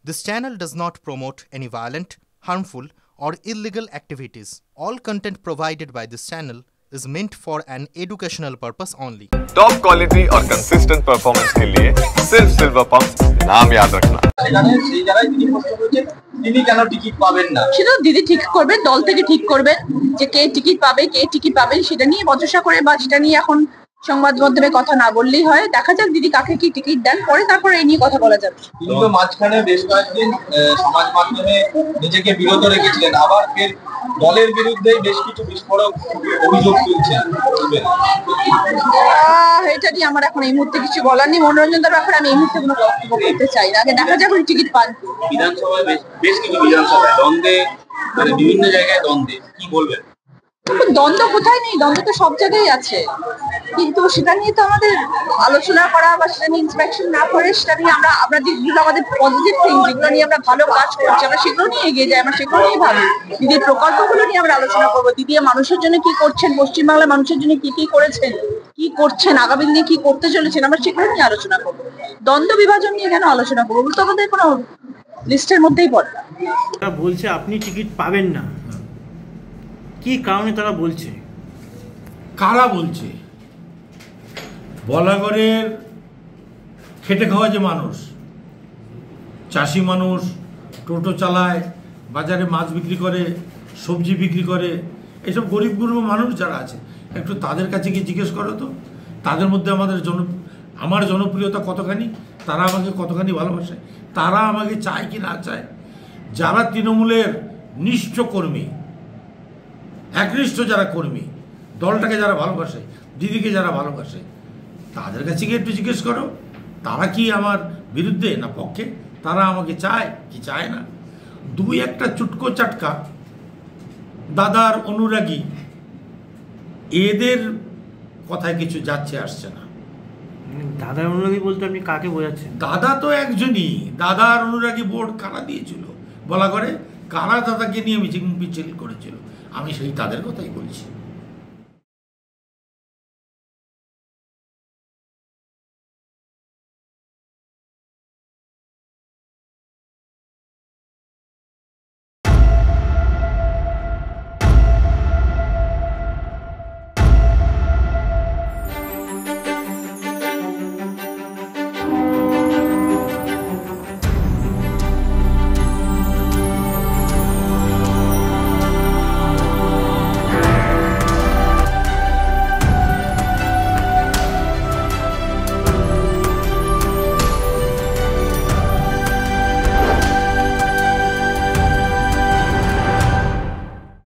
This channel does not promote any violent, harmful, or illegal activities. All content provided by this channel is meant for an educational purpose only. Top quality और consistent performance के लिए सिर्फ silver pump नाम याद रखना। তিনি কেন ticket পাবেন না সেটা দিদি ঠিক করবেন, দল থেকে ঠিক করবেন যে কে টিকিট পাবে, কে টিকিট পাবে, সেটা নিয়ে বচসা করে বা সেটা নিয়ে এখন সংবাদ মাধ্যমে কথা না বললেই হয়। দেখা যাক দিদি কাকে কি টিকিট দেন, পরে তারপরে এই নিয়ে কথা বলা যাবে। কিন্তু মাঝখানে বেশ কয়েকদিন সমাজ মাধ্যমে নিজেকে বিরত রেখেছিলেন, আবার ফের দলের বিরুদ্ধে বেশ কিছু বিস্ফোরক অভিযোগ তুলছেন। এটা নিয়ে আমার এখন এই মুহূর্তে কিছু বলার নেই। মনোরঞ্জনের ব্যাপারে আমি এই মুহূর্তে কোনো বক্তব্য করতে চাই না। আগে দেখা যাক উনি টিকিট পান। বিধানসভায় বেশ কিছু বিধানসভায় দ্বন্দ্বে, মানে বিভিন্ন জায়গায় দ্বন্দ্বে, কি বলবেন? দ্বন্দ্ব কোথায় নেই? দ্বন্দ্ব তো সব জায়গায় আছে, কিন্তু সেটা নিয়ে তো আমাদের আলোচনা করা বা সেটা নিয়ে ইন্সপেকশন না করে সেটা নিয়ে আমরা যেগুলো আমাদের পজিটিভ থিং, যেগুলো নিয়ে আমরা ভালো কাজ করছি, আমরা সেগুলো নিয়ে এগিয়ে যাই, আমরা সেগুলো নিয়ে ভাবি। দিদির প্রকল্পগুলো নিয়ে আমরা আলোচনা করবো। দিদি মানুষের জন্য কি করছেন, পশ্চিমবাংলার মানুষের জন্য কি কি করেছেন, কি করছেন, আগামী দিনে কি করতে চলেছেন, আমরা সেগুলো নিয়ে আলোচনা করবো। দ্বন্দ্ব বিভাজন নিয়ে কেন আলোচনা করবো? তো আমাদের কোনো লিস্টের মধ্যেই পড়ে না। বলছে আপনি টিকিট পাবেন না, কি কারণে তারা বলছে? কারা বলছে? বলাগড়ের খেটে খাওয়া যে মানুষ, চাষি মানুষ, টোটো চালায়, বাজারে মাছ বিক্রি করে, সবজি বিক্রি করে, এইসব গরিব গুরু মানুষ যারা আছে, একটু তাদের কাছে গিয়ে জিজ্ঞেস করো তো, তাদের মধ্যে আমার জনপ্রিয়তা কতখানি, তারা আমাকে কতখানি ভালোবাসে, তারা আমাকে চায় কি না চায়। যারা তৃণমূলের নিষ্ঠ কর্মী, একনিষ্ঠ যারা কর্মী, দলটাকে যারা ভালোবাসে, দিদিকে যারা ভালোবাসে, তাদের কাছে গিয়ে একটু জিজ্ঞেস করো তারা কি আমার বিরুদ্ধে না পক্ষে, তারা আমাকে চায় কি চায় না। দুই একটা চুটকো চাটকা দাদার অনুরাগী, এদের কথায় কিছু যাচ্ছে আসছে না। দাদার অনুরাগী বলতে আপনি কাকে বোঝাচ্ছেন? দাদা তো একজনই। দাদার অনুরাগী বোর্ড কারা দিয়েছিল বলা করে, কারা দাদাকে নিয়ে মিছিল করেছিল, আমি সেই তাদের কথাই বলছি।